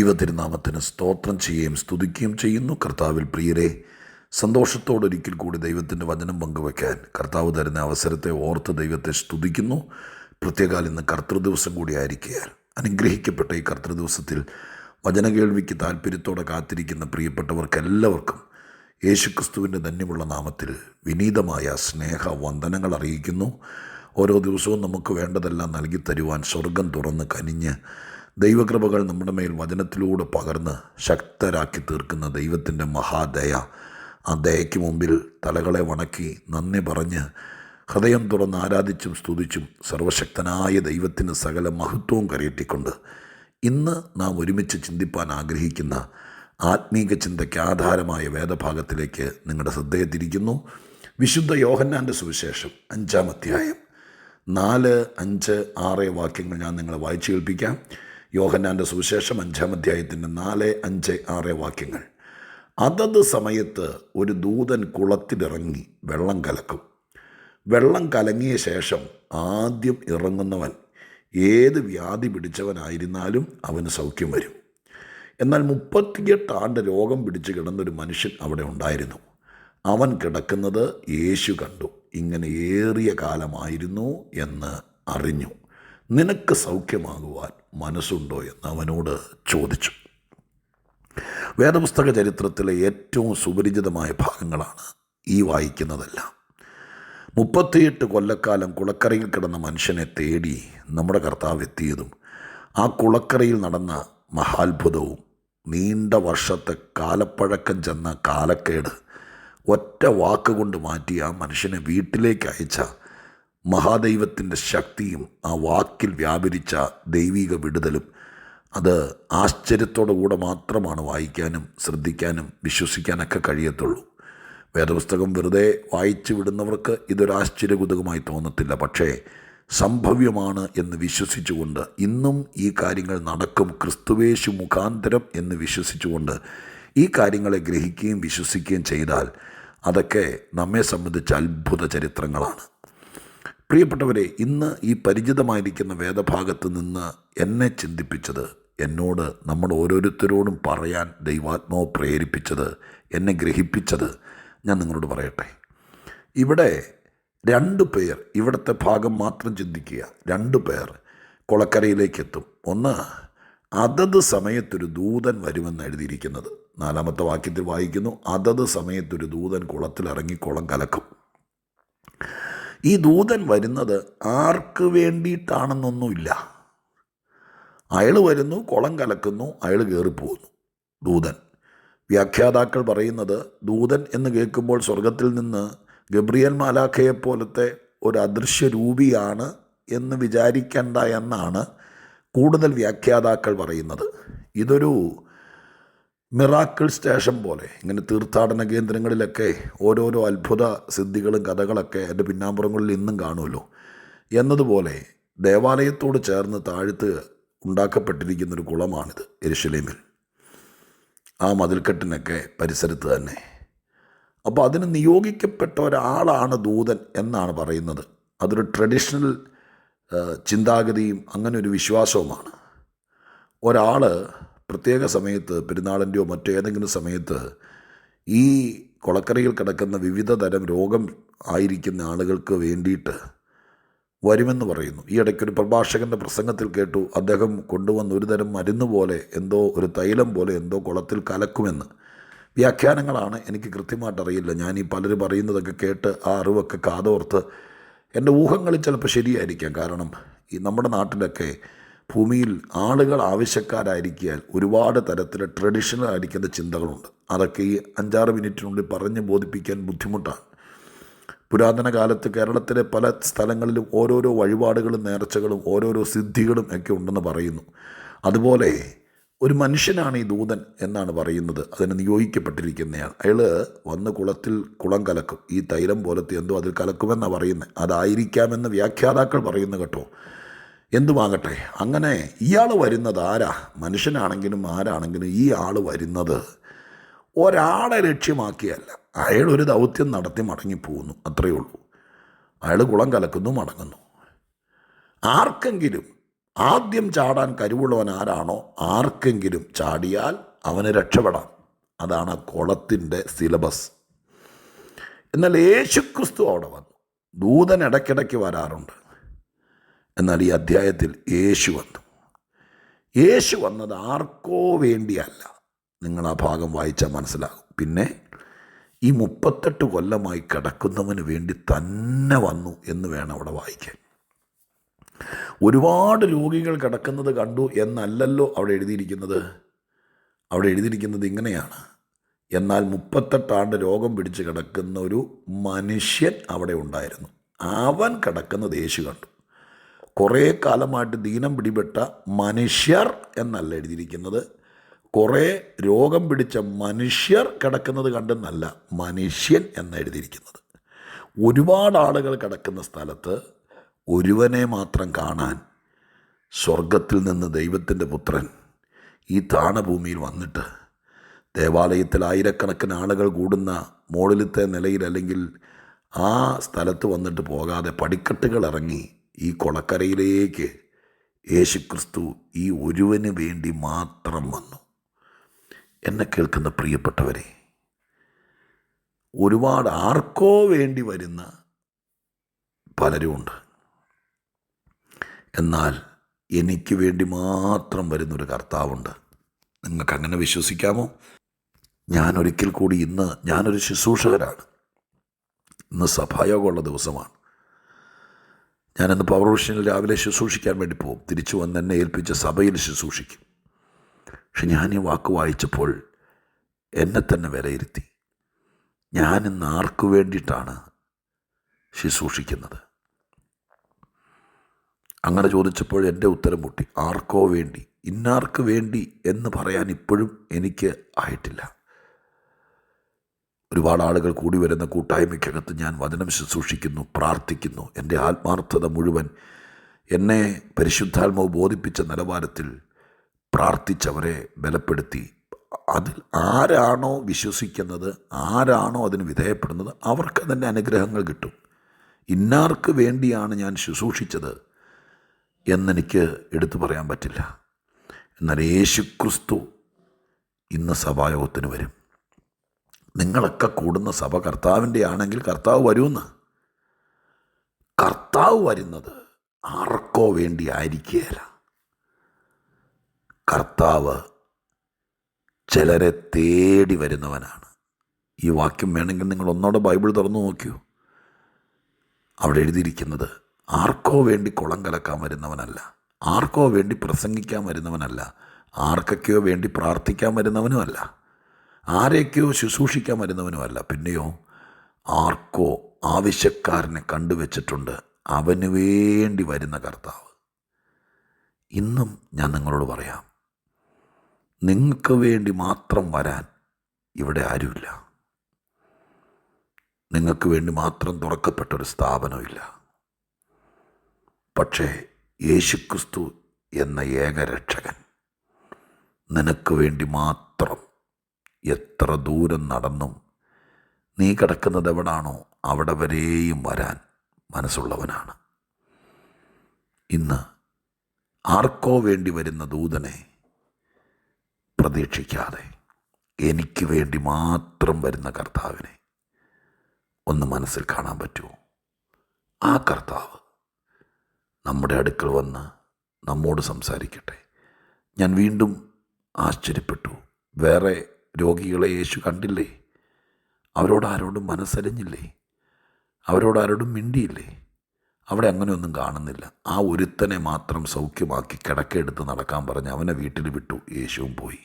ദൈവത്തിരുനാമത്തിന് സ്തോത്രം ചെയ്യുകയും സ്തുതിക്കുകയും ചെയ്യുന്നു. കർത്താവിൽ പ്രിയരെ, സന്തോഷത്തോടൊരിക്കൽ കൂടി ദൈവത്തിൻ്റെ വചനം പങ്കുവയ്ക്കാൻ കർത്താവ് തരുന്ന അവസരത്തെ ഓർത്ത് ദൈവത്തെ സ്തുതിക്കുന്നു. പ്രത്യേകാൽ ഇന്ന് കർത്തൃദിവസം കൂടി ആയിരിക്കുകയാൽ അനുഗ്രഹിക്കപ്പെട്ട ഈ കർത്തൃദിവസത്തിൽ വചന കേൾവിക്ക് താല്പര്യത്തോടെ കാത്തിരിക്കുന്ന പ്രിയപ്പെട്ടവർക്കെല്ലാവർക്കും യേശുക്രിസ്തുവിൻ്റെ ധന്യമുള്ള നാമത്തിൽ വിനീതമായ സ്നേഹവന്ദനങ്ങൾ അറിയിക്കുന്നു. ഓരോ ദിവസവും നമുക്ക് വേണ്ടതെല്ലാം നൽകി തരുവാൻ സ്വർഗം തുറന്ന് കനിഞ്ഞ് ദൈവകൃപകൾ നമ്മുടെ മേൽ വചനത്തിലൂടെ പകർന്ന് ശക്തരാക്കി തീർക്കുന്ന ദൈവത്തിൻ്റെ മഹാദയ, ആ ദയയ്ക്ക് മുമ്പിൽ തലകളെ വണക്കി നന്ദി പറഞ്ഞ് ഹൃദയം തുറന്ന് ആരാധിച്ചും സ്തുതിച്ചും സർവശക്തനായ ദൈവത്തിന് സകല മഹത്വവും കരയറ്റിക്കൊണ്ട് ഇന്ന് നാം ഒരുമിച്ച് ചിന്തിപ്പാൻ ആഗ്രഹിക്കുന്ന ആത്മീക ചിന്തയ്ക്ക് ആധാരമായ വേദഭാഗത്തിലേക്ക് നിങ്ങളുടെ ശ്രദ്ധയെ തിരിക്കുന്നു. വിശുദ്ധ യോഹന്നാൻ്റെ സുവിശേഷം 5-ാം അധ്യായം 4, 5, 6 വാക്യങ്ങൾ ഞാൻ നിങ്ങളെ വായിച്ചു കേൾപ്പിക്കാം. യോഹന്നാൻ്റെ സുവിശേഷം 5-ാം അധ്യായത്തിൻ്റെ 4, 5, 6 വാക്യങ്ങൾ. അതത് സമയത്ത് ഒരു ദൂതൻ കുളത്തിലിറങ്ങി വെള്ളം കലക്കും. വെള്ളം കലങ്ങിയ ശേഷം ആദ്യം ഇറങ്ങുന്നവൻ ഏത് വ്യാധി പിടിച്ചവനായിരുന്നാലും അവന് സൗഖ്യം വരും. എന്നാൽ 38 ആണ്ട് രോഗം പിടിച്ച് കിടന്നൊരു മനുഷ്യൻ അവിടെ ഉണ്ടായിരുന്നു. അവൻ കിടക്കുന്നത് യേശു കണ്ടു. ഇങ്ങനെ ഏറിയ കാലമായിരുന്നു എന്ന് അറിഞ്ഞു. നിനക്ക് സൗഖ്യമാകുവാൻ മനസ്സുണ്ടോ എന്ന് അവനോട് ചോദിച്ചു. വേദപുസ്തക ചരിത്രത്തിലെ ഏറ്റവും സുപരിചിതമായ ഭാഗങ്ങളാണ് ഈ വായിക്കുന്നതെല്ലാം. 38 കൊല്ലക്കാലം കുളക്കരയിൽ കിടന്ന മനുഷ്യനെ തേടി നമ്മുടെ കർത്താവ് എത്തിയതും ആ കുളക്കരയിൽ നടന്ന മഹാത്ഭുതവും നീണ്ട വർഷത്തെ കാലപ്പഴക്കം ചെന്ന കാലക്കേട് ഒറ്റ വാക്കുകൊണ്ട് മാറ്റി ആ മനുഷ്യനെ വീട്ടിലേക്ക് അയച്ച മഹാദൈവത്തിൻ്റെ ശക്തിയും ആ വാക്കിൽ വ്യാപരിച്ച ദൈവിക വിടുതലും അത് ആശ്ചര്യത്തോടു കൂടെ മാത്രമാണ് വായിക്കാനും ശ്രദ്ധിക്കാനും വിശ്വസിക്കാനൊക്കെ കഴിയത്തുള്ളൂ. വേദപുസ്തകം വെറുതെ വായിച്ചു വിടുന്നവർക്ക് ഇതൊരു ആശ്ചര്യകുതുകമായി തോന്നത്തില്ല. പക്ഷേ സംഭവ്യമാണ് എന്ന് വിശ്വസിച്ചുകൊണ്ട് ഇന്നും ഈ കാര്യങ്ങൾ നടക്കും, ക്രിസ്തുവേശു മുഖാന്തരം എന്ന് വിശ്വസിച്ചുകൊണ്ട് ഈ കാര്യങ്ങളെ ഗ്രഹിക്കുകയും വിശ്വസിക്കുകയും ചെയ്താൽ അതൊക്കെ നമ്മെ സംബന്ധിച്ച് അത്ഭുത ചരിത്രങ്ങളാണ്. പ്രിയപ്പെട്ടവരെ, ഇന്ന് ഈ പരിചിതമായിരിക്കുന്ന വേദഭാഗത്ത് നിന്ന് എന്നെ ചിന്തിപ്പിച്ചത്, എന്നോട് നമ്മൾ ഓരോരുത്തരോടും പറയാൻ ദൈവാത്മാവ് പ്രേരിപ്പിച്ചത്, എന്നെ ഗ്രഹിപ്പിച്ചത് ഞാൻ നിങ്ങളോട് പറയട്ടെ. ഇവിടെ 2 പേർ, ഇവിടുത്തെ ഭാഗം മാത്രം ചിന്തിക്കുക, 2 പേർ കുളക്കരയിലേക്ക് എത്തും. ഒന്ന്, അതത് സമയത്തൊരു ദൂതൻ വരുമെന്ന് എഴുതിയിരിക്കുന്നത്. 4-ാമത്തെ വാക്യത്തിൽ വായിക്കുന്നു, അതത് സമയത്തൊരു ദൂതൻ കുളത്തിലിറങ്ങി കുളം കലക്കും. ഈ ദൂതൻ വരുന്നത് ആർക്ക് വേണ്ടിയിട്ടാണെന്നൊന്നുമില്ല. അയാൾ വരുന്നു, കുളം കലക്കുന്നു, അയാൾ കയറിപ്പോകുന്നു. ദൂതൻ, വ്യാഖ്യാതാക്കൾ പറയുന്നത് ദൂതൻ എന്ന് കേൾക്കുമ്പോൾ സ്വർഗത്തിൽ നിന്ന് ഗബ്രിയേൽ മാലാഖയെപ്പോലത്തെ ഒരു അദൃശ്യ രൂപിയാണ് എന്ന് വിചാരിക്കേണ്ട എന്നാണ് കൂടുതൽ വ്യാഖ്യാതാക്കൾ പറയുന്നത്. ഇതൊരു മിറാക്കിൾ സ്റ്റേഷൻ പോലെ, ഇങ്ങനെ തീർത്ഥാടന കേന്ദ്രങ്ങളിലൊക്കെ ഓരോരോ അത്ഭുത സിദ്ധികളും കഥകളൊക്കെ എൻ്റെ പിന്നാമ്പുറങ്ങളിൽ ഇന്നും കാണുമല്ലോ എന്നതുപോലെ ദേവാലയത്തോട് ചേർന്ന് താഴത്ത് ഉണ്ടാക്കപ്പെട്ടിരിക്കുന്നൊരു കുളമാണിത് യെരുശലേമിൽ, ആ മതിൽക്കെട്ടിനൊക്കെ പരിസരത്ത് തന്നെ. അപ്പോൾ അതിന് നിയോഗിക്കപ്പെട്ട ഒരാളാണ് ദൂതൻ എന്നാണ് പറയുന്നത്. അതൊരു ട്രഡീഷണൽ ചിന്താഗതിയും അങ്ങനെ ഒരു വിശ്വാസവുമാണ്. ഒരാൾ പ്രത്യേക സമയത്ത്, പെരുന്നാളിൻ്റെയോ മറ്റേതെങ്കിലും സമയത്ത് ഈ കുളക്കരയിൽ കിടക്കുന്ന വിവിധ തരം രോഗം ആയിരിക്കുന്ന ആളുകൾക്ക് വേണ്ടിയിട്ട് വരുമെന്ന് പറയുന്നു. ഈ ഇടയ്ക്കൊരു പ്രഭാഷകൻ്റെ പ്രസംഗത്തിൽ കേട്ടു, അദ്ദേഹം കൊണ്ടുവന്ന ഒരു തരം മരുന്ന് പോലെ എന്തോ, ഒരു തൈലം പോലെ എന്തോ കുളത്തിൽ കലക്കുമെന്ന്. വ്യാഖ്യാനങ്ങളാണ്, എനിക്ക് കൃത്യമായിട്ട് അറിയില്ല. ഞാൻ ഈ പലരും പറയുന്നതൊക്കെ കേട്ട് ആ അറിവൊക്കെ കാതോർത്ത് എൻ്റെ ഊഹങ്ങളിൽ ചിലപ്പോൾ ശരിയായിരിക്കാം. കാരണം ഈ നമ്മുടെ നാട്ടിലൊക്കെ ഭൂമിയിൽ ആളുകൾ ആവശ്യക്കാരായിരിക്കാൻ ഒരുപാട് തരത്തിൽ ട്രഡീഷണൽ ആയിരിക്കുന്ന ചിന്തകളുണ്ട്. അതൊക്കെ ഈ 5-6 മിനിറ്റിനുള്ളിൽ പറഞ്ഞ് ബോധിപ്പിക്കാൻ ബുദ്ധിമുട്ടാണ്. പുരാതന കാലത്ത് കേരളത്തിലെ പല സ്ഥലങ്ങളിലും ഓരോരോ വഴിപാടുകളും നേർച്ചകളും ഓരോരോ സിദ്ധികളും ഒക്കെ ഉണ്ടെന്ന് പറയുന്നു. അതുപോലെ ഒരു മനുഷ്യനാണ് ഈ ദൂതൻ എന്നാണ് പറയുന്നത്, അതിന് നിയോഗിക്കപ്പെട്ടിരിക്കുന്നയാൾ. അയാൾ വന്ന് കുളത്തിൽ കുളം കലക്കും, ഈ തൈലം പോലത്തെ എന്തോ അതിൽ കലക്കുമെന്നാണ് പറയുന്നത്. അതായിരിക്കാമെന്ന് വ്യാഖ്യാതാക്കൾ പറയുന്നു കേട്ടോ. എന്തുമാകട്ടെ, അങ്ങനെ ഇയാൾ വരുന്നത് ആരാ? മനുഷ്യനാണെങ്കിലും ആരാണെങ്കിലും ഈ ആൾ വരുന്നത് ഒരാളെ ലക്ഷ്യമാക്കിയല്ല. അയാളൊരു ദൗത്യം നടത്തി മടങ്ങിപ്പോകുന്നു, അത്രയേ ഉള്ളൂ. അയാൾ കുളം കലക്കുന്നു, മടങ്ങുന്നു. ആർക്കെങ്കിലും ആദ്യം ചാടാൻ കഴിവുള്ളവൻ ആരാണോ ആർക്കെങ്കിലും ചാടിയാൽ അവന് രക്ഷപ്പെടാം. അതാണ് ആ കുളത്തിൻ്റെ സിലബസ്. എന്നാൽ യേശുക്രിസ്തു അവിടെ വന്നു. ദൂതൻ ഇടയ്ക്കിടയ്ക്ക് വരാറുണ്ട്. എന്നാൽ ഈ അധ്യായത്തിൽ യേശു വന്നു. യേശു വന്നത് ആർക്കോ വേണ്ടിയല്ല. നിങ്ങൾ ആ ഭാഗം വായിച്ചാൽ മനസ്സിലാകും. പിന്നെ ഈ 38 കൊല്ലമായി കിടക്കുന്നവന് വേണ്ടി തന്നെ വന്നു എന്ന് വേണം അവിടെ വായിക്കാൻ. ഒരുപാട് രോഗികൾ കിടക്കുന്നത് കണ്ടു എന്നല്ലല്ലോ അവിടെ എഴുതിയിരിക്കുന്നത്. അവിടെ എഴുതിയിരിക്കുന്നത് ഇങ്ങനെയാണ്: എന്നാൽ 38 ആണ്ട് രോഗം പിടിച്ച് കിടക്കുന്ന ഒരു മനുഷ്യൻ അവിടെ ഉണ്ടായിരുന്നു. അവൻ കിടക്കുന്നത് യേശു കണ്ടു. കുറേ കാലമായിട്ട് ദീനം പിടിപെട്ട മനുഷ്യർ എന്നല്ല എഴുതിയിരിക്കുന്നത്. കുറേ രോഗം പിടിച്ച മനുഷ്യർ കിടക്കുന്നത് കണ്ടെന്നല്ല, മനുഷ്യൻ എന്ന് എഴുതിയിരിക്കുന്നത്. ഒരുപാട് ആളുകൾ കിടക്കുന്ന സ്ഥലത്ത് ഒരുവനെ മാത്രം കാണാൻ സ്വർഗത്തിൽ നിന്ന് ദൈവത്തിൻ്റെ പുത്രൻ ഈ താണഭൂമിയിൽ വന്നിട്ട് ദേവാലയത്തിൽ ആയിരക്കണക്കിന് ആളുകൾ കൂടുന്ന മുകളിലത്തെ നിലയിൽ അല്ലെങ്കിൽ ആ സ്ഥലത്ത് വന്നിട്ട് പോകാതെ പടിക്കെട്ടുകൾ ഇറങ്ങി ഈ കൊളക്കരയിലേക്ക് യേശുക്രിസ്തു ഈ ഒരുവന് വേണ്ടി മാത്രം വന്നു. എന്നെ കേൾക്കുന്ന പ്രിയപ്പെട്ടവരെ, ഒരുപാട് ആർക്കോ വേണ്ടി വരുന്ന പലരുമുണ്ട്. എന്നാൽ എനിക്ക് വേണ്ടി മാത്രം വരുന്നൊരു കർത്താവുണ്ട്. നിങ്ങൾക്കങ്ങനെ വിശ്വസിക്കാമോ? ഞാനൊരിക്കൽ കൂടി ഞാനൊരു ശുശ്രൂഷകനാണ്. ഇന്ന് സഭായോഗമുള്ള ദിവസമാണ്. ഞാനിന്ന് പവർ വിഷനിൽ രാവിലെ ശുശ്രൂഷിക്കാൻ വേണ്ടി പോകും. തിരിച്ചു വന്ന് എന്നെ ഏൽപ്പിച്ച സഭയിൽ ശുശ്രൂഷിക്കും. പക്ഷെ ഞാൻ ഈ വാക്ക് വായിച്ചപ്പോൾ എന്നെ തന്നെ വിലയിരുത്തി. ഞാനിന്ന് ആർക്കു വേണ്ടിയിട്ടാണ് ശുശ്രൂഷിക്കുന്നത്? അങ്ങനെ ചോദിച്ചപ്പോൾ എൻ്റെ ഉത്തരം മുട്ടി. ആർക്കോ വേണ്ടി, ഇന്നാർക്ക് വേണ്ടി എന്ന് പറയാൻ ഇപ്പോഴും എനിക്ക് ആയിട്ടില്ല. ഒരുപാട് ആളുകൾ കൂടി വരുന്ന കൂട്ടായ്മയ്ക്കകത്ത് ഞാൻ വചനം ശുശ്രൂഷിക്കുന്നു, പ്രാർത്ഥിക്കുന്നു. എൻ്റെ ആത്മാർത്ഥത മുഴുവൻ എന്നെ പരിശുദ്ധാത്മാവ് ബോധിപ്പിച്ച നിലവാരത്തിൽ പ്രാർത്ഥിച്ചവരെ ബലപ്പെടുത്തി അതിൽ ആരാണോ വിശ്വസിക്കുന്നത്, ആരാണോ അതിന് വിധേയപ്പെടുന്നത്, അവർക്ക് അതിൻ്റെ അനുഗ്രഹങ്ങൾ കിട്ടും. ഇന്നാർക്ക് വേണ്ടിയാണ് ഞാൻ ശുശ്രൂഷിച്ചത് എന്നെനിക്ക് എടുത്തു പറയാൻ പറ്റില്ല. എന്നാൽ യേശുക്രിസ്തു ഇന്ന് സഭായോഗത്തിന് വരും. നിങ്ങളൊക്കെ കൂടുന്ന സഭ കർത്താവിൻ്റെ ആണെങ്കിൽ കർത്താവ് വരുമെന്ന്. കർത്താവ് വരുന്നത് ആർക്കോ വേണ്ടി ആയിരിക്കുകയില്ല. കർത്താവ് ചിലരെ തേടി വരുന്നവനാണ്. ഈ വാക്യം വേണമെങ്കിൽ നിങ്ങൾ ഒന്നോടെ ബൈബിൾ തുറന്നു നോക്കൂ. അവിടെ എഴുതിയിരിക്കുന്നത് ആർക്കോ വേണ്ടി കുളം കലക്കാൻ വരുന്നവനല്ല, ആർക്കോ വേണ്ടി പ്രസംഗിക്കാൻ വരുന്നവനല്ല, ആർക്കൊക്കെയോ വേണ്ടി പ്രാർത്ഥിക്കാൻ വരുന്നവനുമല്ല, ആരെയൊക്കെയോ ശുശ്രൂഷിക്കാൻ വരുന്നവനുമല്ല. പിന്നെയോ ആർക്കോ ആവശ്യക്കാരനെ കണ്ടുവച്ചിട്ടുണ്ട്, അവന് വേണ്ടി വരുന്ന കർത്താവ്. ഇന്നും ഞാൻ നിങ്ങളോട് പറയാം, നിങ്ങൾക്ക് വേണ്ടി മാത്രം വരാൻ ഇവിടെ ആരുമില്ല. നിങ്ങൾക്ക് വേണ്ടി മാത്രം തുറക്കപ്പെട്ടൊരു സ്ഥാപനമില്ല. പക്ഷേ യേശുക്രിസ്തു എന്ന ഏകരക്ഷകൻ നിനക്ക് വേണ്ടി മാത്രം എത്ര ദൂരം നടന്നും നീ കിടക്കുന്നത് എവിടാണോ അവിടെ വരെയും വരാൻ മനസ്സുള്ളവനാണ്. ഇന്ന് ആർക്കോ വേണ്ടി വരുന്ന ദൂതനെ പ്രതീക്ഷിക്കാതെ എനിക്ക് വേണ്ടി മാത്രം വരുന്ന കർത്താവിനെ ഒന്ന് മനസ്സിൽ കാണാൻ പറ്റുമോ? ആ കർത്താവ് നമ്മുടെ അടുക്കൽ വന്ന് നമ്മോട് സംസാരിക്കട്ടെ. ഞാൻ വീണ്ടും ആശ്ചര്യപ്പെട്ടു. വേറെ രോഗികളെ യേശു കണ്ടില്ലേ? അവരോടാരോടും മനസ്സലിഞ്ഞില്ലേ? അവരോടാരോടും മിണ്ടിയില്ലേ? അവിടെ അങ്ങനെയൊന്നും കാണുന്നില്ല. ആ ഒരുത്തനെ മാത്രം സൗഖ്യമാക്കി കിടക്കെടുത്ത് നടക്കാൻ പറഞ്ഞ് അവനെ വീട്ടിൽ വിട്ടു. യേശുവും പോയി.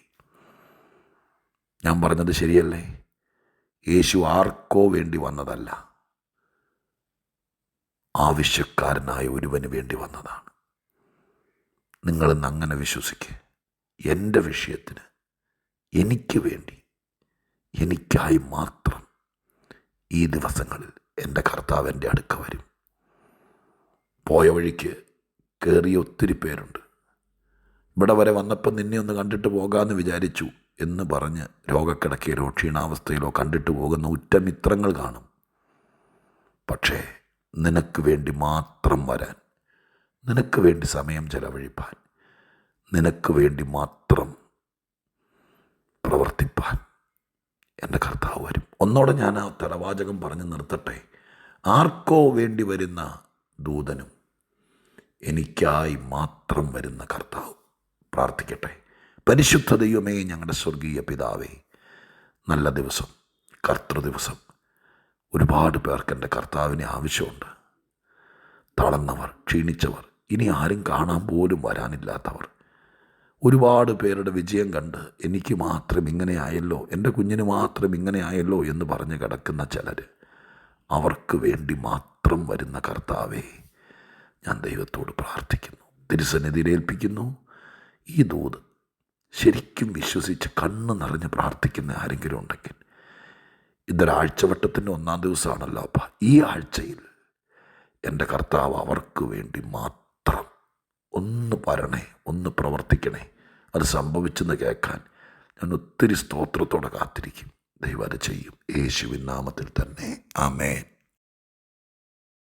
ഞാൻ പറഞ്ഞത് ശരിയല്ലേ? യേശു ആർക്കോ വേണ്ടി വന്നതല്ല, ആവശ്യക്കാരനായ ഒരുവന് വേണ്ടി വന്നതാണ്. നിങ്ങളിന്ന് അങ്ങനെ വിശ്വസിക്കുക. എൻ്റെ വിഷയത്തിന്, എനിക്ക് വേണ്ടി, എനിക്കായി മാത്രം ഈ ദിവസങ്ങളിൽ എൻ്റെ കർത്താവ് എൻ്റെ അടുക്ക വരും. പോയ വഴിക്ക് കയറിയ ഒത്തിരി പേരുണ്ട്. ഇവിടെ വരെ വന്നപ്പോൾ നിന്നെ ഒന്ന് കണ്ടിട്ട് പോകാമെന്ന് വിചാരിച്ചു എന്ന് പറഞ്ഞ് രോഗക്കിടക്കയിലോ ക്ഷീണാവസ്ഥയിലോ കണ്ടിട്ട് പോകുന്ന ഉറ്റമിത്രങ്ങൾ കാണും. പക്ഷേ നിനക്ക് വേണ്ടി മാത്രം വരാൻ നിനക്ക് വേണ്ടി സമയം ചെലവഴിപ്പാൻ, നിനക്ക് വേണ്ടി മാത്രം പ്രവർത്തിപ്പാൻ എൻ്റെ കർത്താവ് വരും. ഒന്നോടെ ഞാൻ ആ തലവാചകം പറഞ്ഞ് നിർത്തട്ടെ. ആർക്കോ വേണ്ടി വരുന്ന ദൂതനും എനിക്കായി മാത്രം വരുന്ന കർത്താവ്. പ്രാർത്ഥിക്കട്ടെ. പരിശുദ്ധ ദൈവമേ, ഞങ്ങളുടെ സ്വർഗീയ പിതാവേ, നല്ല ദിവസം, കർത്തൃദിവസം. ഒരുപാട് പേർക്ക് എൻ്റെ കർത്താവിനെ ആവശ്യമുണ്ട്. തളർന്നവർ, ക്ഷീണിച്ചവർ, ഇനി ആരും കാണാൻ പോലും വരാനില്ലാത്തവർ, ഒരുപാട് പേരുടെ വിജയം കണ്ട് എനിക്ക് മാത്രം ഇങ്ങനെ ആയല്ലോ, എൻ്റെ കുഞ്ഞിന് മാത്രം ഇങ്ങനെ ആയല്ലോ എന്ന് പറഞ്ഞ് കിടക്കുന്ന ചിലർ, അവർക്ക് വേണ്ടി മാത്രം വരുന്ന കർത്താവേ, ഞാൻ ദൈവത്തോട് പ്രാർത്ഥിക്കുന്നു, തിരുസന്നിധിയിലേൽപ്പിക്കുന്നു. ഈ ദൂത് ശരിക്കും വിശ്വസിച്ച് കണ്ണ് നിറഞ്ഞ് പ്രാർത്ഥിക്കുന്ന ആരെങ്കിലും ഉണ്ടെങ്കിൽ, ഇതൊരാഴ്ചവട്ടത്തിൻ്റെ 1-ാം ദിവസമാണല്ലോ അപ്പ, ഈ ആഴ്ചയിൽ എൻ്റെ കർത്താവ് അവർക്ക് വേണ്ടി മാത്രം ഒന്ന് വരണേ, ഒന്ന് പ്രവർത്തിക്കണേ. അത് സംഭവിച്ചെന്ന് കേൾക്കാൻ ഞാൻ ഒത്തിരി സ്തോത്രത്തോടെ കാത്തിരിക്കും. ദൈവം അത് ചെയ്യും. യേശുവിൻ നാമത്തിൽ തന്നെ. ആമേൻ.